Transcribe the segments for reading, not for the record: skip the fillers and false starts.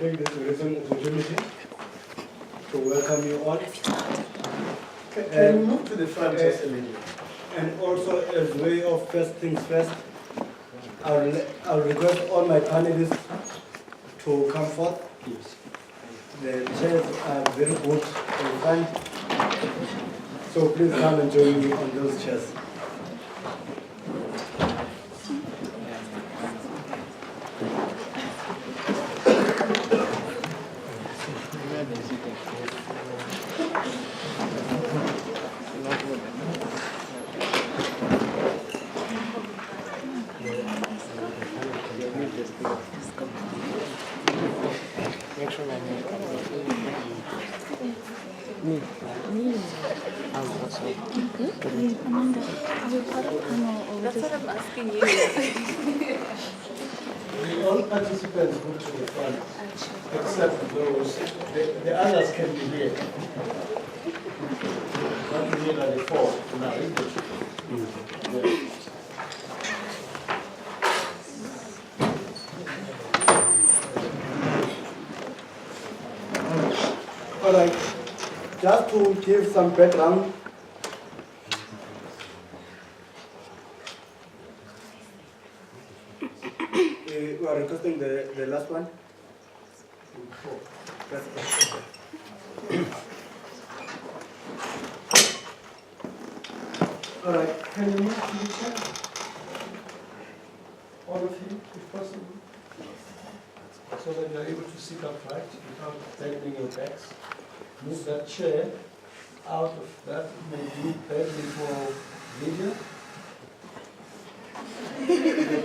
take this opportunity to welcome you all. Can you move to the front just a minute? And also, as way of first things first, I'll request all my panelists to come forth. Yes. The chairs are very good and fine. So please come and join me on those chairs. That's what I'm asking you. All participants go to the front, except those, the others can be here. What we need are the four now, isn't it? Yeah. All right, just to give some background, we are requesting the last one. All right, can you move to the chair? All of you, if possible. So that you're able to sit upright without bending your backs. Move that chair out of that, maybe badly for video.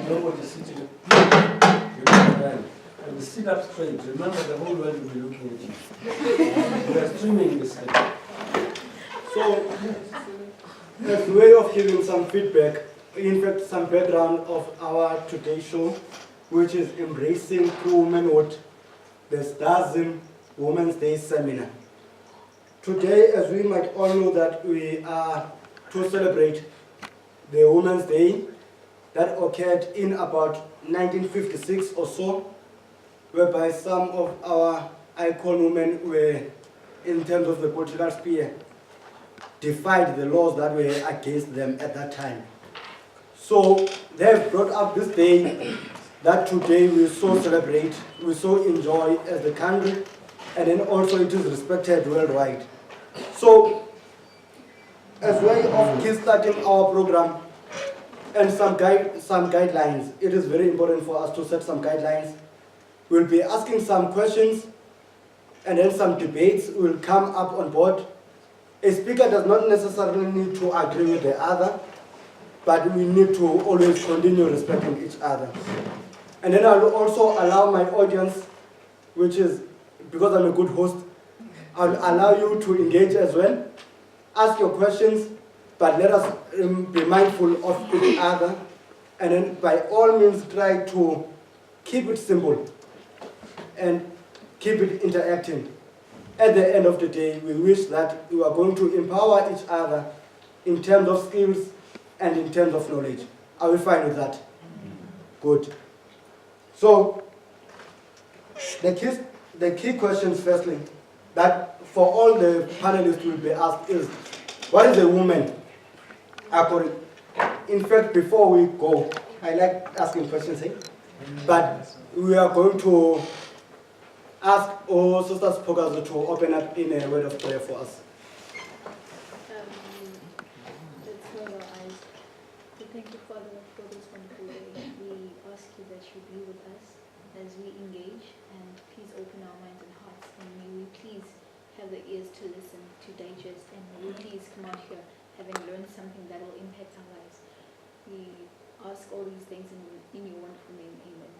Nobody sitting. You can bend. And sit up straight. Remember, the whole world will be looking at you. We are streaming this thing. So, as a way of giving some feedback, in fact, some background of our today's show, which is embracing true womanhood, the STARSM Women's Day Seminar. Today, as we might all know, that we are to celebrate the Women's Day that occurred in about 1956 or so, whereby some of our icon women were, in terms of the political sphere, defied the laws that were against them at that time. So they have brought up this day that today we so celebrate, we so enjoy as the country, and then also it is respected worldwide. So, as way of kickstarting our program and some guidelines, it is very important for us to set some guidelines. We'll be asking some questions, and then some debates will come up on board. A speaker does not necessarily need to agree with the other, but we need to always continue respecting each other. And then I will also allow my audience, which is, because I'm a good host, I'll allow you to engage as well. Ask your questions, but let us be mindful of each other. And then by all means try to keep it simple and keep it interacting. At the end of the day, we wish that we are going to empower each other in terms of skills and in terms of knowledge. Are we fine with that? Good. So, the key questions firstly, that for all the panelists will be asked is, what is a woman? In fact, before we go, I like asking questions, but we are going to ask all Sister Spokas to open up in a word of prayer for us. Let's close our eyes. We thank you, Father, for this wonderful day. We ask you that you be with us as we engage, and please open our minds and hearts, and may we please have the ears to listen, to digest, and may we please come out here having learned something that will impact our lives. We ask all these things in your wonderful name. Amen.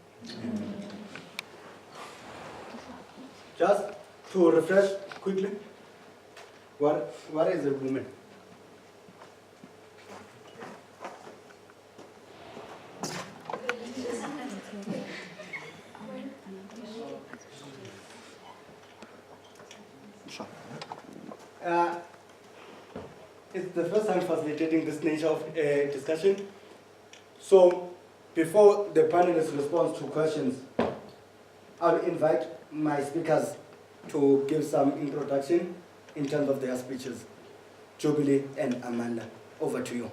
Just to refresh quickly, what is a woman? It's the first time facilitating this nature of discussion. So, before the panelists respond to questions, I'll invite my speakers to give some introduction in terms of their speeches. Jubilee and Amanda, over to you.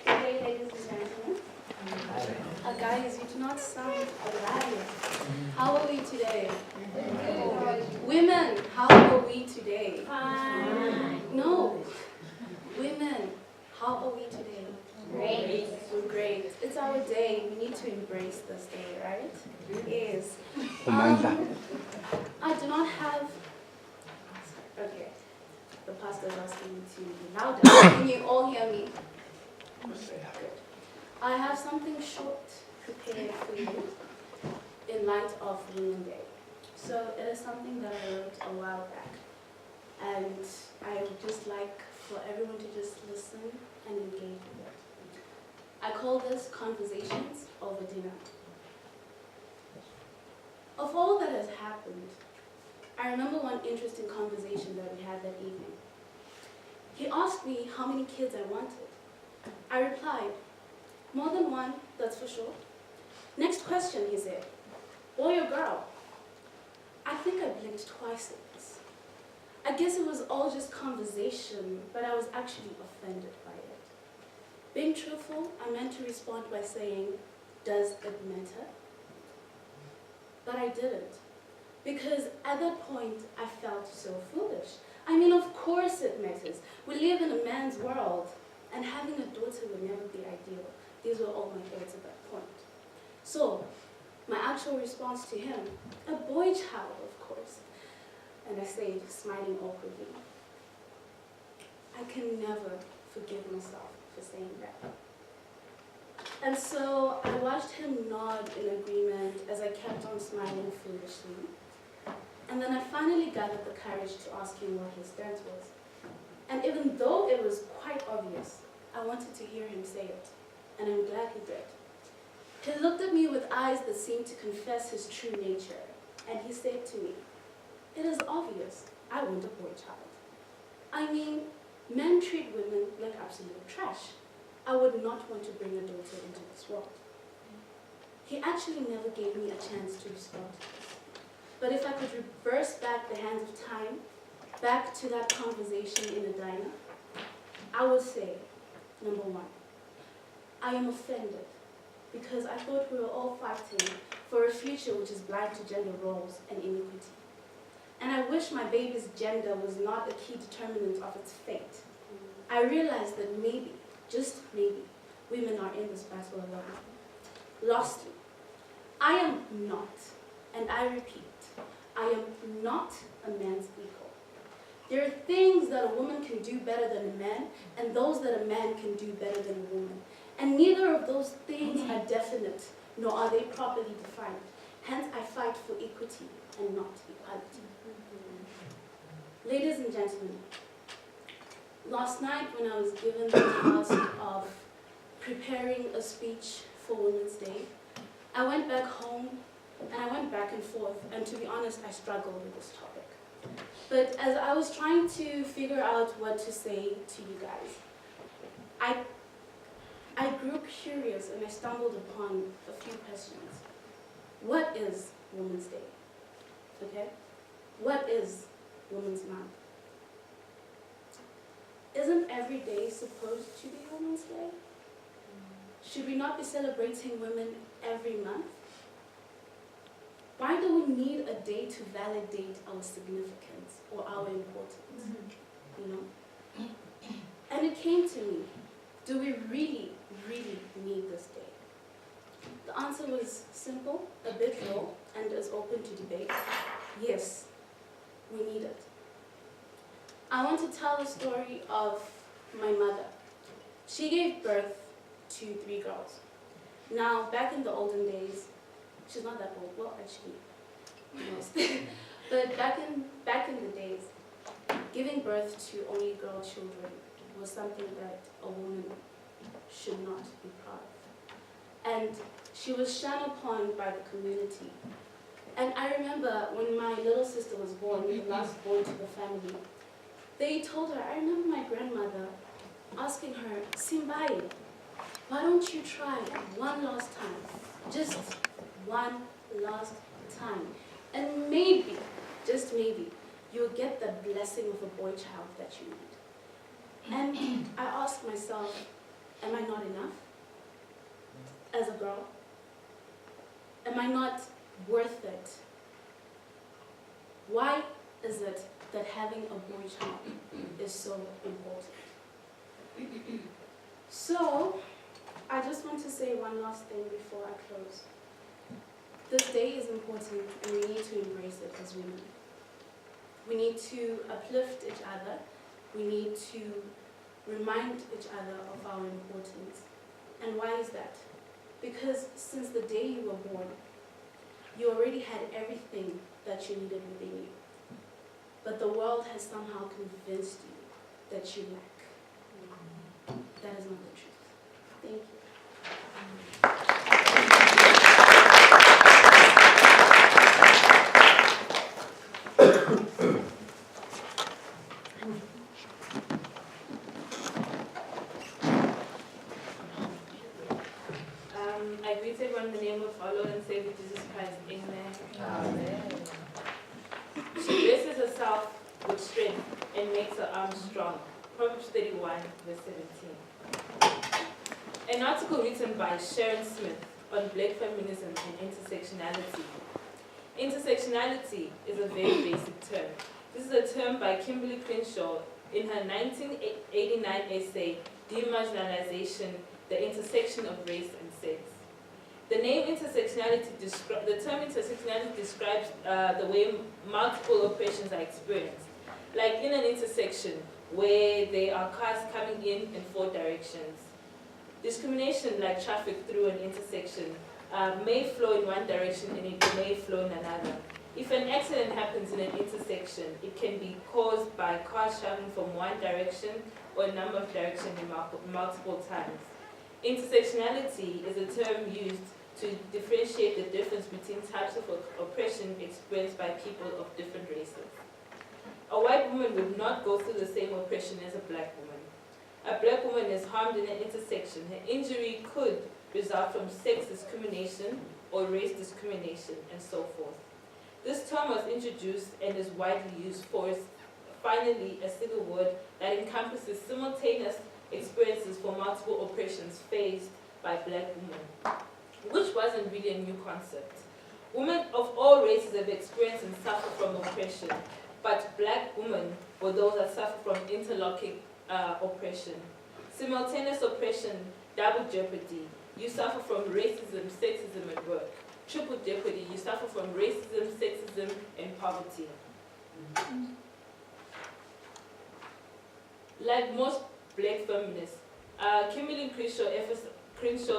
Hey, ladies and gentlemen. Guys, you do not sound alive. How are we today? Women, how are we today? Fine. No. Women, how are we today? Great. We're great. It's our day. We need to embrace this day, right? Yes. I do not have... Okay. The pastor's asking me to be louder. Can you all hear me? Good. I have something short prepared for you in light of Women's Day. So it is something that I wrote a while back. And I would just like for everyone to just listen and engage with it. I call this Conversations Over Dinner. Of all that has happened, I remember one interesting conversation that we had that evening. He asked me how many kids I wanted. I replied, more than one, that's for sure. Next question, he said, boy or girl? I think I blinked twice at this. I guess it was all just conversation, but I was actually offended by it. Being truthful, I meant to respond by saying, does it matter? But I didn't. Because at that point, I felt so foolish. I mean, of course it matters. We live in a man's world, and having a daughter would never be ideal. These were all my thoughts at that point. So, my actual response to him, a boy child, of course. And I said, smiling awkwardly, I can never forgive myself for saying that. And so I watched him nod in agreement as I kept on smiling foolishly. And then I finally gathered the courage to ask him what his stance was. And even though it was quite obvious, I wanted to hear him say it. And I'm glad he did. He looked at me with eyes that seemed to confess his true nature. And he said to me, it is obvious, I want a boy child. I mean, men treat women like absolute trash. I would not want to bring a daughter into this world. He actually never gave me a chance to respond to this. But if I could reverse back the hands of time, back to that conversation in a diner, I would say, number one, I am offended because I thought we were all fighting for a future which is blind to gender roles and inequity. And I wish my baby's gender was not a key determinant of its fate. I realized that maybe, just maybe, women are in this battle alone. Lastly, I am not, and I repeat, I am not a man's equal. There are things that a woman can do better than a man, and those that a man can do better than a woman. And neither of those things are definite, nor are they properly defined. Hence, I fight for equity and not equality. Ladies and gentlemen, last night when I was given the task of preparing a speech for Women's Day, I went back home and I went back and forth, and to be honest, I struggled with this topic. But as I was trying to figure out what to say to you guys, I grew curious and I stumbled upon a few questions. What is Women's Day? Okay? What is Women's Month? Isn't every day supposed to be Women's Day? Should we not be celebrating women every month? Why do we need a day to validate our significance or our importance? You know? And it came to me, do we really, really need this day? The answer was simple, a bit raw, and is open to debate. Yes, we need it. I want to tell the story of my mother. She gave birth to 3 girls. Now, back in the olden days, she's not that old, well, actually, most. But back in the days, giving birth to only girl children was something that a woman should not be proud of. And she was shunned upon by the community. And I remember when my little sister was born, the last born to the family, they told her, I remember my grandmother asking her, Simbai, why don't you try one last time? Just one last time. And maybe, just maybe, you'll get the blessing of a boy child that you need. And I asked myself, am I not enough as a girl? Am I not worth it? Why is it that having a boy child is so important? So, I just want to say one last thing before I close. This day is important and we need to embrace it as women. We need to uplift each other. We need to remind each other of our importance. And why is that? Because since the day you were born, you already had everything that you needed within you. But the world has somehow convinced you that you lack. That is not the truth. Thank you. I greet everyone in the name of our Lord and Savior Jesus Christ. Amen. Amen. She dresses herself with strength and makes her arms strong. Proverbs 31, verse 17. An article written by Sharon Smith on Black feminism and intersectionality. Intersectionality is a very basic term. This is a term by Kimberly Crenshaw in her 1989 essay, Demarginalization, the Intersection of Race and Sex. The term intersectionality describes the way multiple oppressions are experienced. Like in an intersection where there are cars coming in 4 directions. Discrimination, like traffic through an intersection, may flow in one direction and it may flow in another. If an accident happens in an intersection, it can be caused by cars traveling from one direction or a number of directions multiple times. Intersectionality is a term used to differentiate the difference between types of oppression experienced by people of different races. A white woman would not go through the same oppression as a black woman. A black woman is harmed in an intersection. Her injury could result from sex discrimination or race discrimination, and so forth. This term was introduced and is widely used for, finally, a single word that encompasses simultaneous experiences for multiple oppressions faced by black women, which wasn't really a new concept. Women of all races have experienced and suffered from oppression, but black women were those that suffered from interlocking oppression. Simultaneous oppression, double jeopardy. You suffer from racism, sexism at work. Triple jeopardy. You suffer from racism, sexism, and poverty. Like most black feminists, Kimberly Crenshaw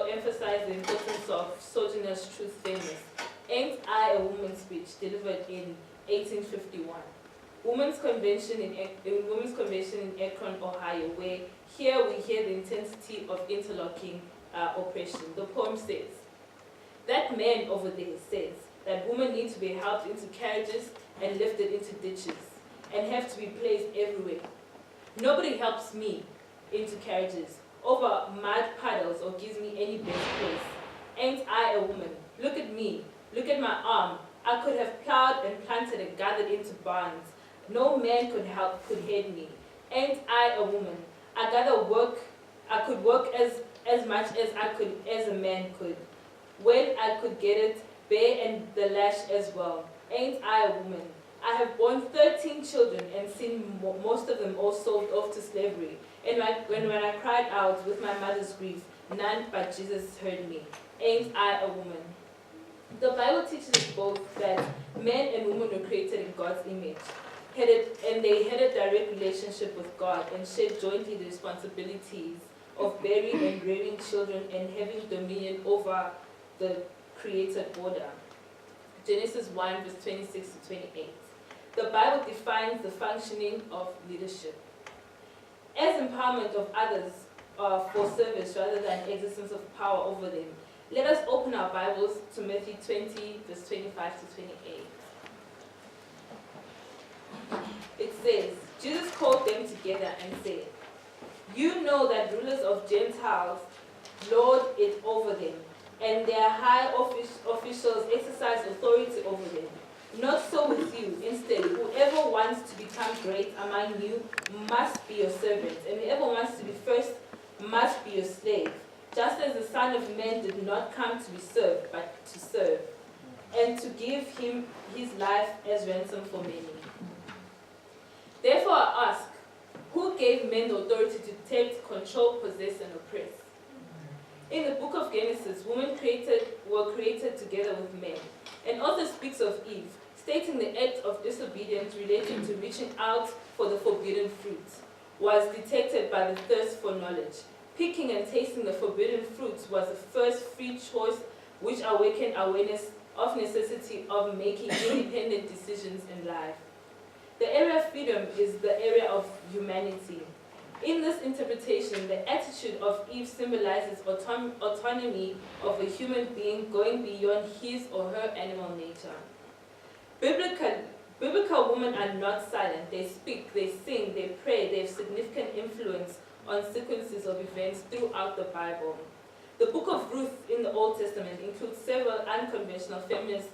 emphasized the importance of Sojourner's Truth Famous, Ain't I a Woman speech delivered in 1851. Women's Convention in Akron, Ohio, where here we hear the intensity of interlocking oppression. The poem says, that man over there says that women need to be helped into carriages and lifted into ditches and have to be placed everywhere. Nobody helps me into carriages over mud puddles or gives me any best place. Ain't I a woman? Look at me. Look at my arm. I could have plowed and planted and gathered into barns. No man could head me. Ain't I a woman? I could work as much as a man could. When I could get it, bear and the lash as well. Ain't I a woman? I have borne 13 children and seen most of them all sold off to slavery. And when I cried out with my mother's grief, none but Jesus heard me. Ain't I a woman? The Bible teaches us both that men and women were created in God's image, and they had a direct relationship with God and shared jointly the responsibilities of bearing and rearing children and having dominion over the created order. Genesis 1, verse 26 to 28. The Bible defines the functioning of leadership as empowerment of others for service rather than existence of power over them. Let us open our Bibles to Matthew 20, verse 25 to 28. It says, Jesus called them together and said, "You know that rulers of Gentiles lord it over them, and their high officials exercise authority over them. Not so with you. Instead, whoever wants to become great among you must be your servant, and whoever wants to be first must be your slave, just as the Son of Man did not come to be served, but to serve, and to give him his life as ransom for many. Therefore I ask, who gave men the authority to tempt, control, possess, and oppress? In the book of Genesis, women were created together with men. An author speaks of Eve, stating the act of disobedience relating to reaching out for the forbidden fruit was detected by the thirst for knowledge. Picking and tasting the forbidden fruits was the first free choice which awakened awareness of necessity of making independent decisions in life. The area of freedom is the area of humanity. In this interpretation, the attitude of Eve symbolizes autonomy of a human being going beyond his or her animal nature. Biblical women are not silent. They speak, they sing, they pray, they have significant influence on sequences of events throughout the Bible. The book of Ruth in the Old Testament includes several unconventional feminist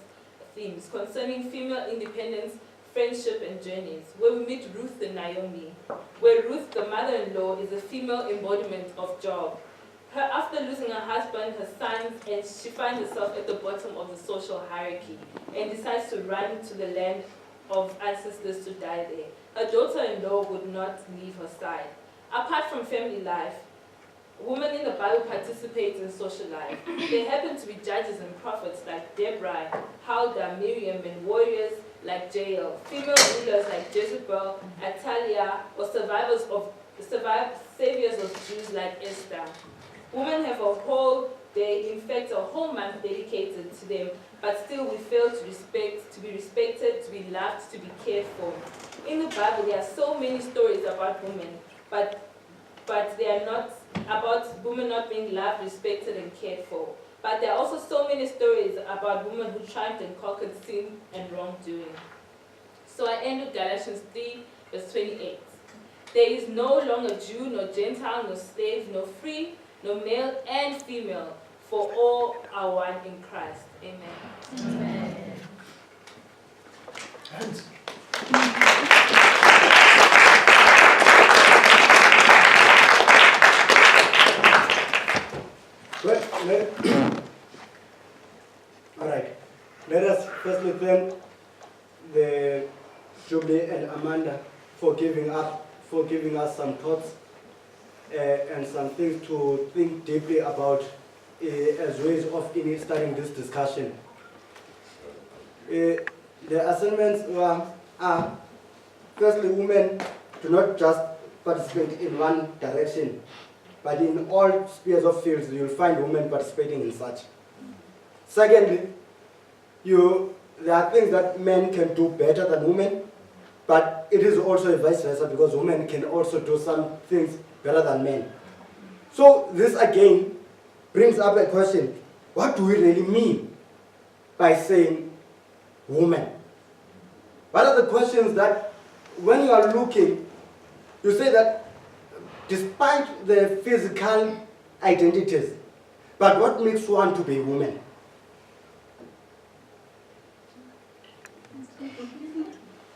themes concerning female independence, friendship, and journeys, where we meet Ruth and Naomi, where Ruth, the mother-in-law, is a female embodiment of Job. After losing her husband, her sons, and she finds herself at the bottom of the social hierarchy and decides to run to the land of ancestors to die there. Her daughter-in-law would not leave her side. Apart from family life, women in the Bible participate in social life. They happen to be judges and prophets like Deborah, Huldah, Miriam, and warriors like Jael, female rulers like Jezebel, Atalia, or saviors of Jews like Esther. Women have a whole day, in fact a whole month dedicated to them, but still we fail to be respected, to be loved, to be cared for. In the Bible there are so many stories about women, but they are not about women not being loved, respected, and cared for. But there are also so many stories about women who triumphed and conquered sin and wrongdoing. So I end with Galatians 3, verse 28. There is no longer Jew, nor Gentile, nor slave, nor free, nor male and female, for all are one in Christ. Amen. Amen. Hands. All right. Let us firstly thank the Jubilee and Amanda for giving us some thoughts and some things to think deeply about as ways of starting this discussion. The assignments are, firstly, women do not just participate in one direction, but in all spheres of fields you'll find women participating in such. Secondly, there are things that men can do better than women, but it is also vice versa, because women can also do some things better than men. So this again brings up a question: what do we really mean by saying woman? What are the questions that, when you are looking, you say that despite the physical identities, but what makes one to be a woman?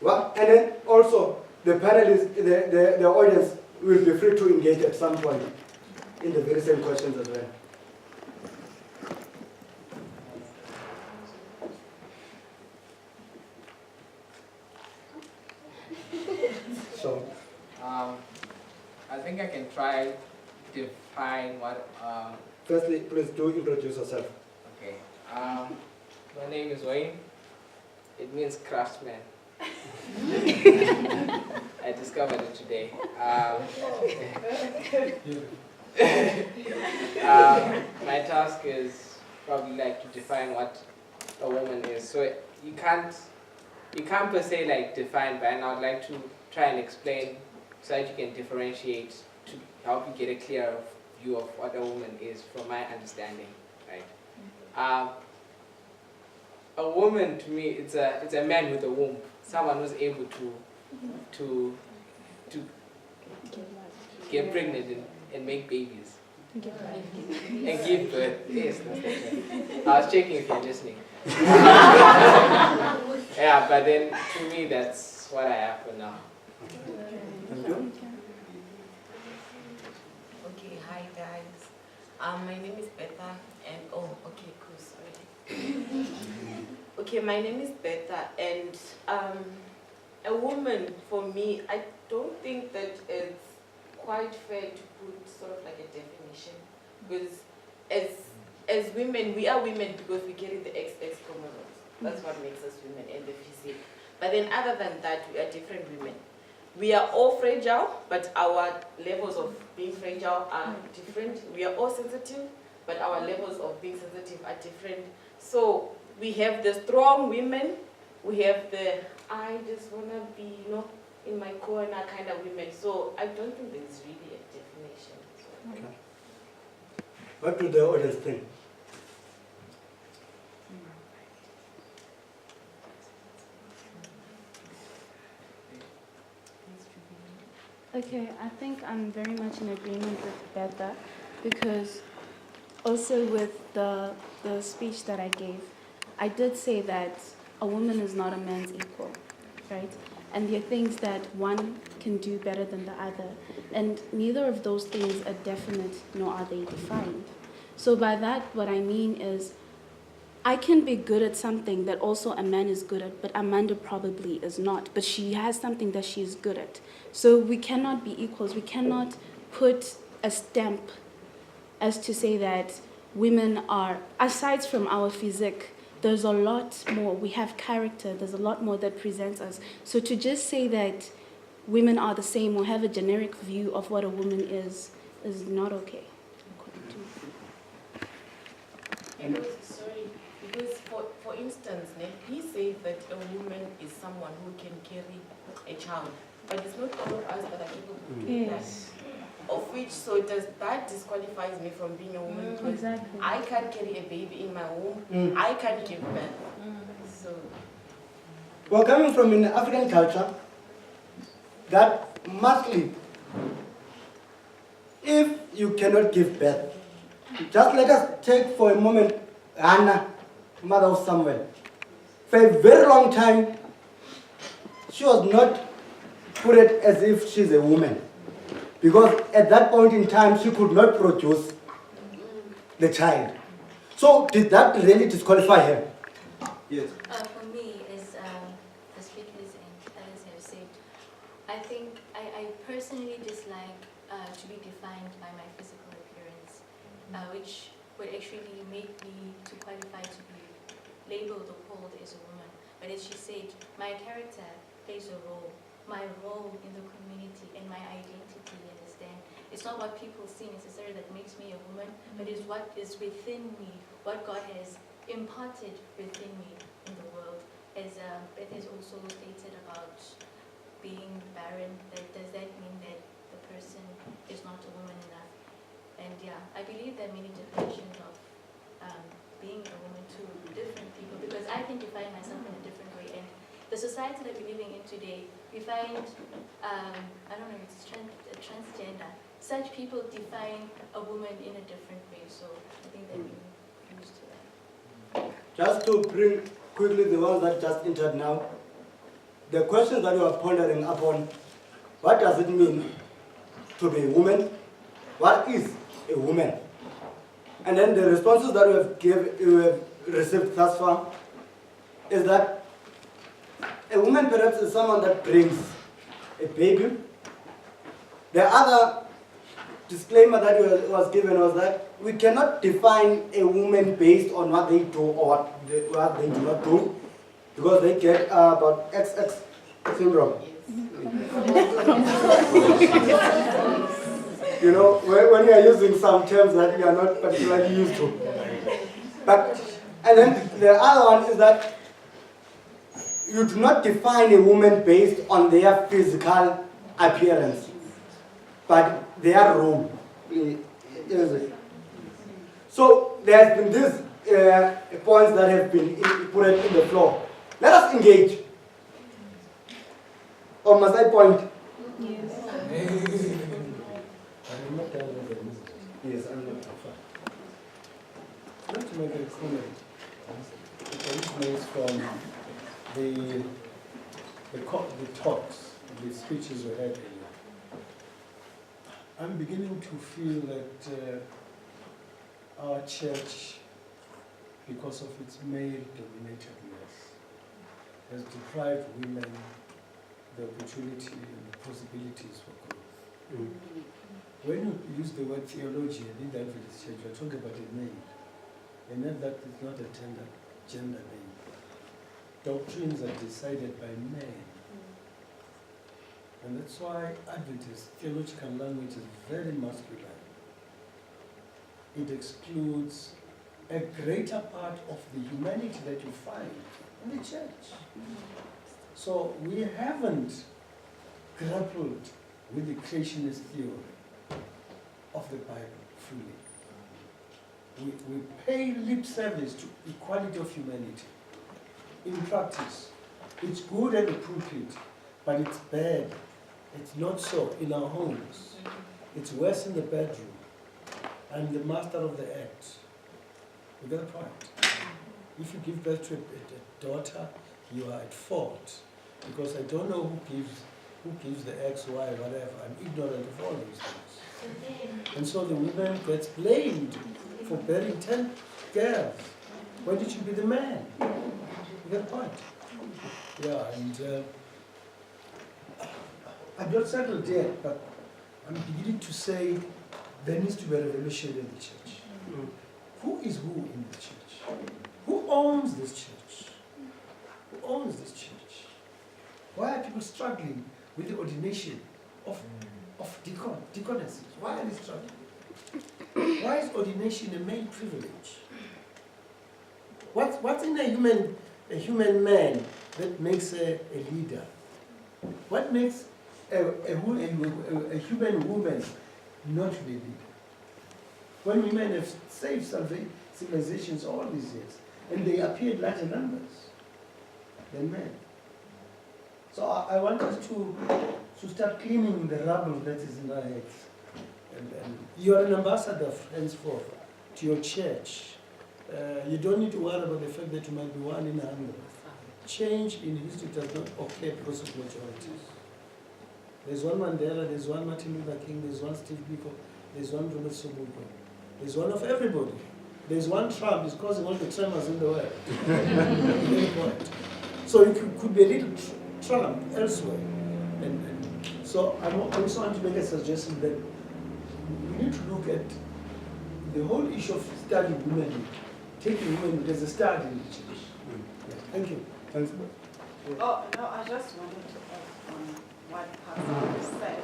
Well, and then also the panelists, the audience will be free to engage at some point in the very same questions as well. So, I think I can try to define what. Firstly, please do introduce yourself. Okay. My name is Wayne. It means craftsman. I discovered it today. My task is probably like to define what a woman is. So you can't per se like define, but I'd like to try and explain so that you can differentiate to help you get a clearer view of what a woman is from my understanding, right? A woman to me, it's a man with a womb, someone who's able to get pregnant and make babies and give birth. Yes, that's the term. I was checking if you're listening. Yeah, but then to me, that's what I have for now. Thank you. Okay, hi guys. My name is Betha and okay, cool, sorry. Okay, my name is Betha and a woman for me, I don't think that it's quite fair to put sort of like a definition because as women, we are women because we carry the XX chromosomes. That's what makes us women and the physique. But then other than that, we are different women. We are all fragile, but our levels of being fragile are different. We are all sensitive, but our levels of being sensitive are different. So we have the strong women, we have the I just want to be, in my corner kind of women. So I don't think there's really a definition. So. Okay. What do the audience think? Okay, I think I'm very much in agreement with Betha because also with the speech that I gave, I did say that a woman is not a man's equal, right? And there are things that one can do better than the other. And neither of those things are definite, nor are they defined. So by that, what I mean is, I can be good at something that also a man is good at, but Amanda probably is not. But she has something that she is good at. So we cannot be equals. We cannot put a stamp as to say that women are, aside from our physique, there's a lot more. We have character. There's a lot more that presents us. So to just say that women are the same or have a generic view of what a woman is not okay. Because for instance, he said that a woman is someone who can carry a child, but it's not all of us that are capable of doing that. Of which, so that disqualifies me from being a woman because Exactly. I can't carry a baby in my womb. I can't give birth. So. Well, coming from an African culture, that mostly, if you cannot give birth, just let us take for a moment Anna, mother of Samuel. For a very long time, she was not put it as if she's a woman. Because at that point in time, she could not produce the child. So did that really disqualify her? Yes. For me, as the speakers and others have said, I think I personally dislike to be defined by my physical appearance, which would actually make me to qualify to be labeled or called as a woman. But as she said, my character plays a role. My role in the community and my identity, you understand? It's not what people see necessarily that makes me a woman, but it's what is within me, what God has imparted within me in the world. As Beth has also stated about being barren, does that mean that the person is not a woman enough? And yeah, I believe there are many definitions of being a woman to different people, because I can define myself in a different way. And the society that we're living in today, we find, I don't know, it's transgender. Such people define a woman in a different way, so I think that we're used to that. Just to bring quickly the ones that just entered now, the questions that you are pondering upon, what does it mean to be a woman? What is a woman? And then the responses that you have received thus far is that a woman perhaps is someone that brings a baby. The other disclaimer that was given was that we cannot define a woman based on what they do or what they do not do, because they get about XX syndrome. You know, when you are using some terms that you are not particularly used to. And then the other one is that you do not define a woman based on their physical appearance, but their role. So there has been this points that have been put in the floor. Let us engage. Or must I point? Yes. I'm not done with it. Yes, I'm not. I'd like to make a comment. It originates from the talks, the speeches we had earlier. I'm beginning to feel that our church, because of its male-dominatedness, has deprived women the opportunity and the possibilities for growth. When you use the word theology in the Adventist Church, you're talking about a name. A name that is not a gender name. Doctrines are decided by men. And that's why Adventist theological language is very masculine. It excludes a greater part of the humanity that you find in the church. So we haven't grappled with the creationist theory of the Bible fully. We pay lip service to equality of humanity. In practice, it's good at the pulpit, but it's bad. It's not so in our homes. It's worse in the bedroom. I'm the master of the act. You get the point? If you give birth to a daughter, you are at fault. Because I don't know who gives the X, Y, whatever. I'm ignorant of all these things. And so the woman gets blamed for bearing 10 girls. Why did you be the man? You get the point? Yeah, and I'm not settled yet, but I'm beginning to say there needs to be a revolution in the church. Who is who in the church? Who owns this church? Who owns this church? Why are people struggling with the ordination of deaconesses? Why are they struggling? Why is ordination a male privilege? What's in a human man that makes a leader? What makes a human woman not be a leader? When women have saved civilizations all these years, and they appeared larger numbers than men. So I want us to start cleaning the rubble that is in our heads. And you are an ambassador, henceforth, to your church. You don't need to worry about the fact that you might be 1 in 100. Change in history does not occur because of majorities. There's one Mandela, there's one Martin Luther King, there's one Steve Biko, there's one Robert Sobukwe. There's one of everybody. There's one Trump, he's causing all the tremors in the world. So it could be a little Trump elsewhere. And so I also want to make a suggestion that we need to look at the whole issue of studying women, taking women as a study in the church. Yeah, thank you. Thanks. Oh, no, I just wanted to add on what Pastor said.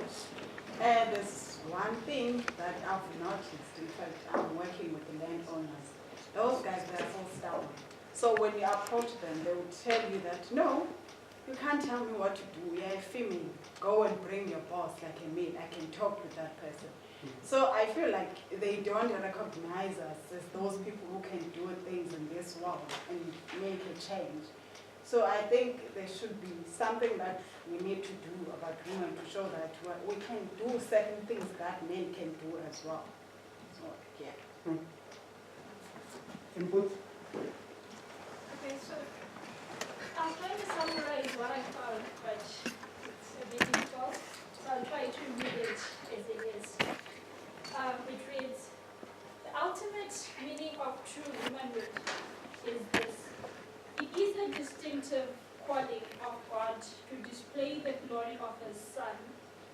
There's one thing that I've noticed, in fact, I'm working with the landowners. Those guys, they're so stubborn. So when you approach them, they will tell you that, no, you can't tell me what to do. You're a female. Go and bring your boss like a maid. I can talk with that person. So I feel like they don't recognize us as those people who can do things in this world and make a change. So I think there should be something that we need to do about women to show that we can do certain things that men can do as well. So, yeah. Input? Okay, so I'm trying to summarize what I found, but it's a bit difficult, so I'll try to read it as it is. It reads, the ultimate meaning of true womanhood is this. It is a distinctive calling of God to display the glory of His Son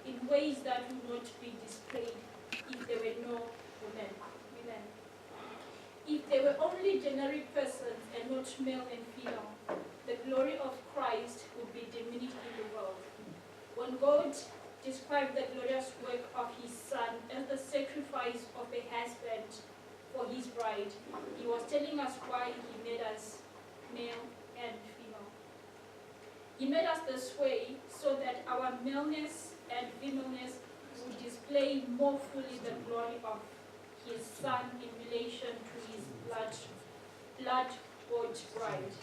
in ways that would not be displayed if there were no women. If there were only generic persons and not male and female, the glory of Christ would be diminished in the world. When God described the glorious work of His Son as the sacrifice of a husband for His bride, He was telling us why He made us male and female. He made us this way so that our maleness and femaleness would display more fully the glory of His Son in relation to His blood blood-bought bride.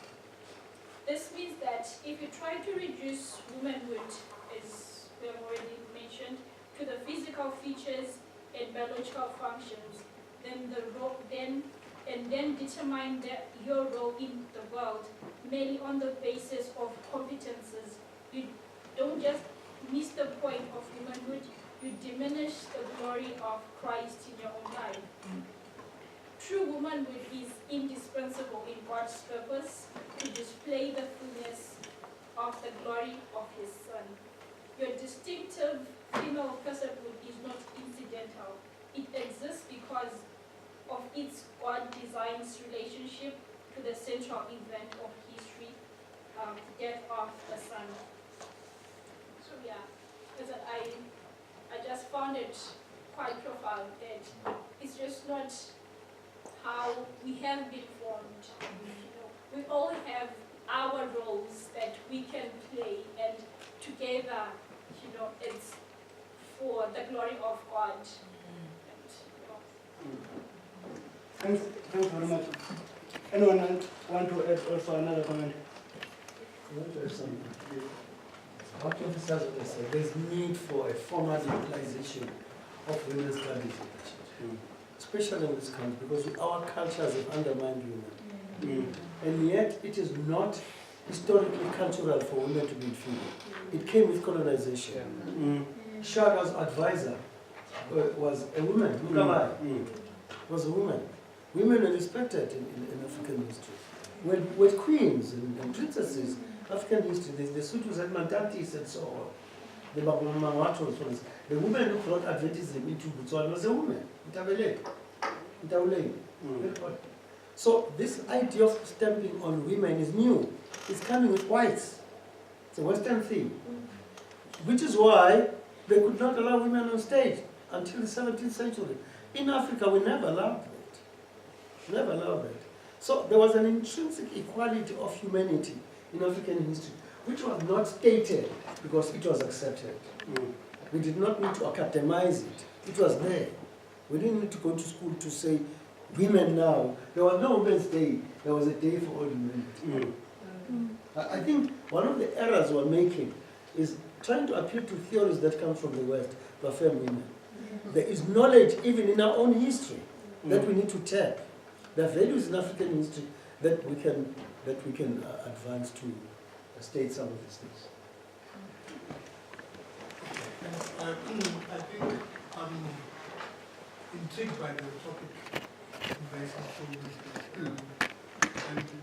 This means that if you try to reduce womanhood, as we have already mentioned, to the physical features and biological functions, then determine your role in the world merely on the basis of competences, you don't just miss the point of womanhood, you diminish the glory of Christ in your own life. True womanhood is indispensable in God's purpose to display the fullness of the glory of His Son. Your distinctive female personhood is not incidental. It exists because of its God-designed relationship to the central event of history, the death of the Son. So yeah, I just found it quite profound that it's just not how we have been formed. We all have our roles that we can play, and together, it's for the glory of God. Thanks very much. Anyone want to add also another comment? I want to add something. I want to emphasize what I said. There's need for a formal utilization of women's studies, especially in this country, because our cultures have undermined women. And yet it is not historically cultural for women to be female. It came with colonization. Shaga's advisor was a woman. Mukabai was a woman. Women are respected in African history. With queens and princesses, African history, the Sutus and Mandantis and so on. The Babamawatos, for instance. The woman who brought Adventism into Botswana was a woman. So this idea of stamping on women is new. It's coming with whites. It's a Western thing. Which is why they could not allow women on stage until the 17th century. In Africa, we never allowed that. Never allowed that. So there was an intrinsic equality of humanity in African history, which was not stated because it was accepted. We did not need to academize it. It was there. We didn't need to go to school to say, women now. There was no Women's Day. There was a day for all humanity. I think one of the errors we're making is trying to appeal to theories that come from the West to affirm women. There is knowledge even in our own history that we need to tap. There are values in African history that we can advance to state some of these things. I think I'm intrigued by the topic embracing. And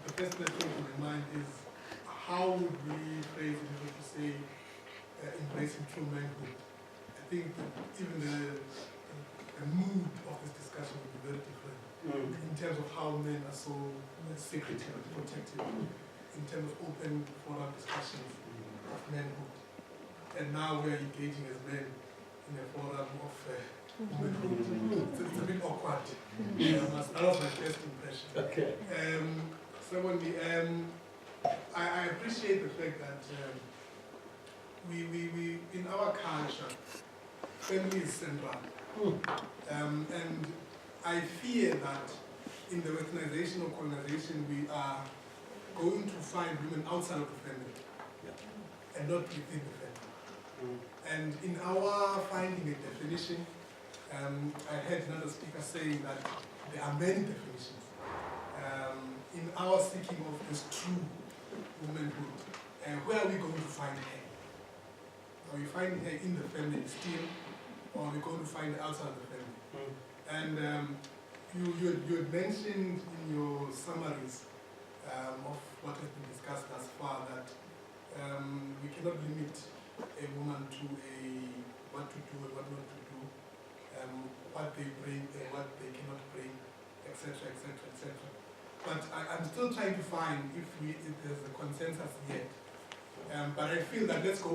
the first thing that comes to my mind is how would we phrase it to say embracing true manhood? I think that even the mood of this discussion would be very different in terms of how men are so secretive and protective, in terms of open forum discussions of manhood. And now we are engaging as men in a forum of womanhood. So it's a bit awkward. That was my first impression. Okay. Secondly, I appreciate the fact that we in our culture, family is central. And I fear that in the westernization or colonization, we are going to find women outside of the family and not within the family. And in our finding a definition, I heard another speaker saying that there are many definitions. In our seeking of this true womanhood, where are we going to find her? Are we finding her in the family still, or are we going to find her outside the family? And you had mentioned in your summaries of what has been discussed thus far that we cannot limit a woman to what to do and what not to do, what they bring and what they cannot bring, etc., etc., etc. But I'm still trying to find if there's a consensus yet. But I feel that let's go